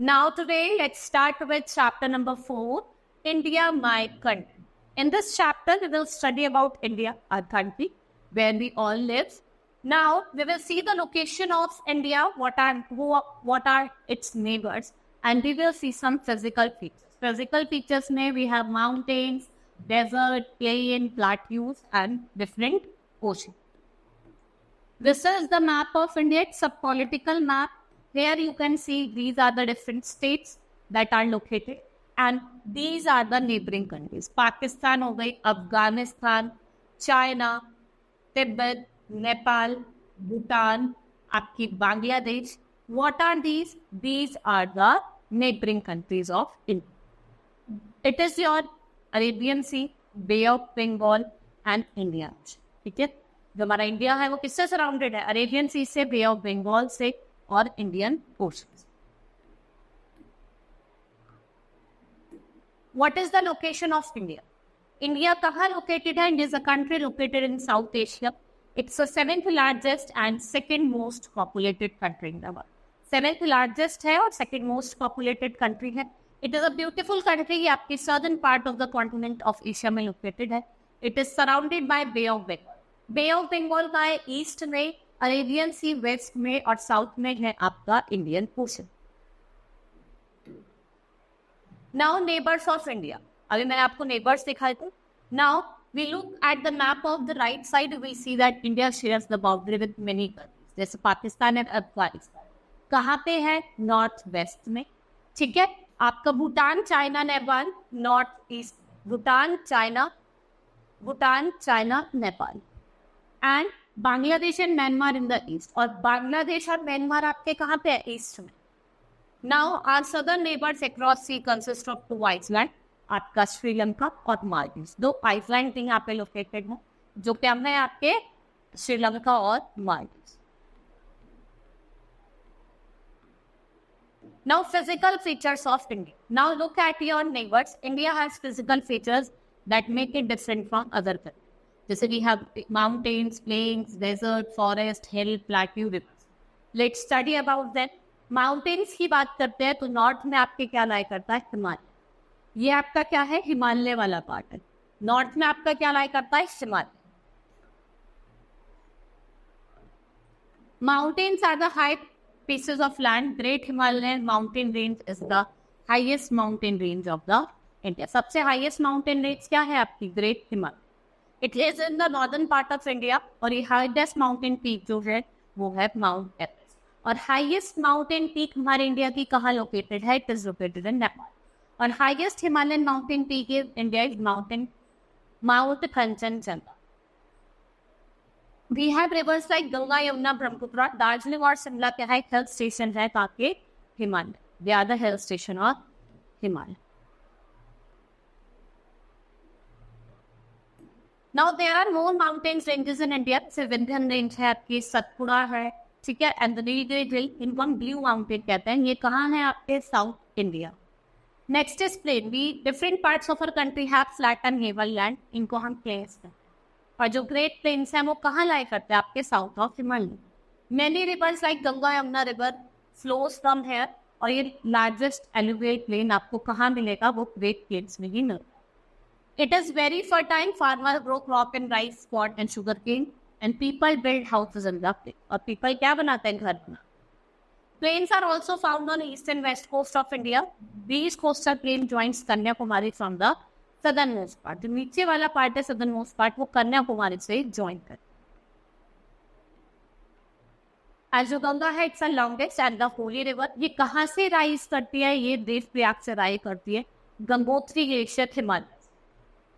Now today, let's start with chapter number 4, India, my country. In this chapter, we will study about India, our country, where we all live. Now, we will see the location of India, what are its neighbors, and we will see some physical features. Physical features may we have mountains, desert, plain, plateaus, and different oceans. This is the map of India. It's a political map. Here you can see these are the different states that are located, and these are the neighboring countries. Pakistan हो गई, Afghanistan, China, Tibet, Nepal, Bhutan, आपकी Bangladesh. What are these? These are the neighboring countries of India. It is your Arabian Sea, Bay of Bengal and India. ठीक है, जो हमारा India है वो किससे सराउंडेड है? अरेबियन सी से, बे ऑफ बंगाल से और Indian ocean. What is the location of India? India कहाँ located है? India is a country located in South Asia. It's the 7th largest and 2nd most populated country in the world. 7th largest है और 2nd most populated country है. It is a beautiful country. ये आपकी southern part of the continent of Asia में located है. It is surrounded by Bay of Bengal. Bay of Bengal का है east में, अरेबियन सी वेस्ट में और साउथ में है आपका Indian Ocean. Now neighbours of India. अभी मैंने आपको नेबर्स दिखाए थे. Now we look at the map of the right side. We see that India shares the boundary with many countries, जैसे पाकिस्तान एंड अफगानिस्तान. कहाँ पे है? नॉर्थ वेस्ट में. ठीक है, आपका Bhutan, China, Nepal north east. Bhutan, China, Nepal and Bangladesh and Myanmar in the east. और बांग्लादेश और म्यांमार आपके कहाँ पे है? ईस्ट में. Now our southern neighbours across sea consist of 2 island, आपका श्रीलंका और मालदीव्स. 2 आइसलैंड यहाँ पे लोकेटेड है, जो क्या है आपके श्रीलंका और Maldives. Now physical features of India. Now look at your neighbours. India has physical features that make it different from other countries. जैसे we have mountains, planes, desert, forest, hill, plateau, reverse. Let's study about that. Mountains की बात करते हैं तो north में आपके क्या lie करता है? हिमालय. ये आपका क्या है? हिमालय वाला पार्ट है. नॉर्थ में आपका क्या लाई करता है? Himalaya. Mountains are the high pieces of land. Great Himalayan mountain range is the highest mountain range of the India. सबसे highest mountain range क्या है आपकी? Great Himalaya. It is in the northern part of India. और ये highest mountain peak जो है वो है Mount Everest. और highest mountain peak हमारे इंडिया की कहाँ located है? It is located in Nepal. और highest Himalayan mountain peak in India is Mount Kanchenjunga. We have rivers like Ganga, Yamuna, Brahmaputra. Darjeeling और शिमला के हाई हिल स्टेशन है ताकि Himalaya. They are the hill station of Himalaya. Now there are more mountains ranges in India. जैसे Vindhyan range है आपकी, सतपुड़ा है, ठीक है, एंड द नीलगिरी हिल, इनको हम ब्लू माउंटेन कहते हैं. ये कहाँ है आपके? South India. Next is plain. We different parts of our country have flat and level land. इनको हम प्लेन्स कहते हैं. और जो ग्रेट प्लेन्स हैं वो कहाँ लाई करते हैं? आपके south of Himalaya. Many reverse like Ganga, Yamuna river flows from here. और ये लार्जेस्ट एलुवियल प्लेन आपको कहाँ मिलेगा? वो ग्रेट प्लेन्स में ही मिलेगा. It is very fertile. Farmer grow crop in rice, cotton and sugar cane and people build houses in the plain. और पीपल क्या बनाते हैं? घर में. Plains are also found on east and west coast of India. These coastal plain joints Kanyakumari from the southernmost part. जो नीचे वाला part है सदर्न मोस्ट पार्ट, वो कन्याकुमारी से ज्वाइन कर. आज जो गंगा है it's the longest and the Holi river. ये कहाँ से राइज करती है? ये देवप्रयाग से राइज करती है, Gangotri glacier, Himalaya.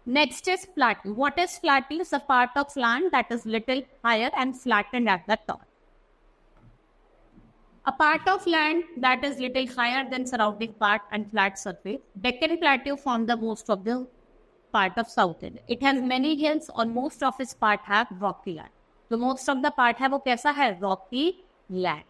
Next is plateau. What is plateau? It's a part of land that is little higher and flattened at the top. A part of land that is little higher than surrounding part and flat surface. Deccan Plateau forms the most of the part of South India. It has many hills or most of its part have rocky land. So most of the part है वो कैसा है? Rocky land.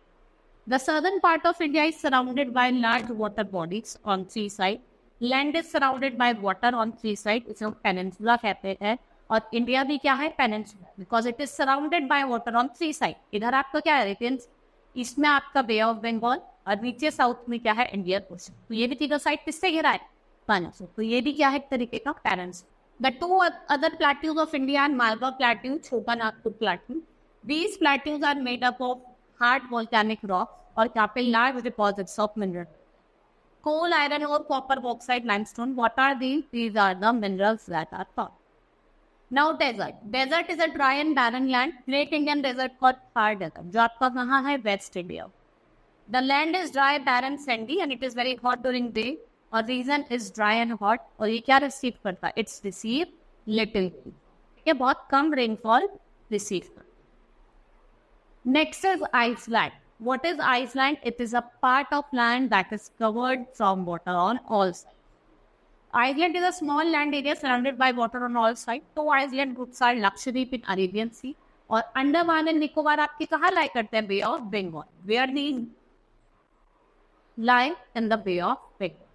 The southern part of India is surrounded by large water bodies on three sides. Land is surrounded by water on three sides. इसे हम peninsula कहते हैं. और India भी क्या है? Peninsula. Because it is surrounded by water on three sides. इधर आपका क्या है? ईस्ट में आपका बे ऑफ बंगाल, और नीचे साउथ में क्या है, इंडियन ओशन। तो ये भी तीनों साइड किससे घिरा है, पानी से। तो ये भी क्या है, एक तरीके का parents. The two other plateaus of India and Malwa plateau, Chota Nagpur plateau, these plateaus are made up of hard volcanic rock और यहाँ पे large deposits of mineral. Coal, iron ore, copper, bauxite, limestone. What are these? These are the minerals that are found. Now desert. Desert is a dry and barren land. Great Indian desert called Thar Desert. जो आपका कहाँ है, West India. The land is dry, barren, sandy, and it is very hot during day. और reason is dry and hot. और ये क्या receive करता है? It's receive little. ये बहुत कम rainfall receive करता है. Next is Iceland. What is Iceland? It is a part of land that is covered from water on all sides. Iceland is a small land area surrounded by water on all sides. Two Iceland groups are Lakshadweep in Arabian Sea और Andaman and Nicobar आपके कहाँ lie करते हैं, bay of Bengal. Where these lie in the Bay of Bengal.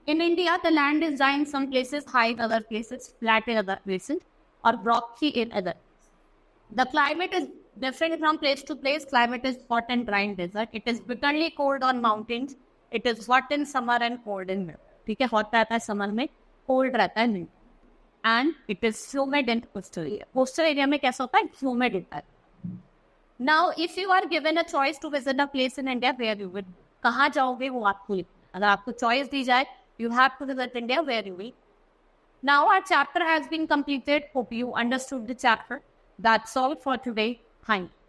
In India, the land is dry in some places, high in other places, flat in other places, or rocky in other. The climate is different from place to place. Climate is hot and dry in desert. It is bitterly cold on mountains. It is hot in summer and cold in winter. ठीक है, hot रहता है summer में, cold रहता है winter. And it is humid in coastal area. Coastal area में कैसा होता है, humid होता है. Now, if you are given a choice to visit a place in India, where you will, कहाँ जाओगे वो आपको लिखना है. अगर आपको choice दी जाए, you have to visit India, where you will. Now our chapter has been completed. Hope you understood the chapter. That's all for today. Thank you.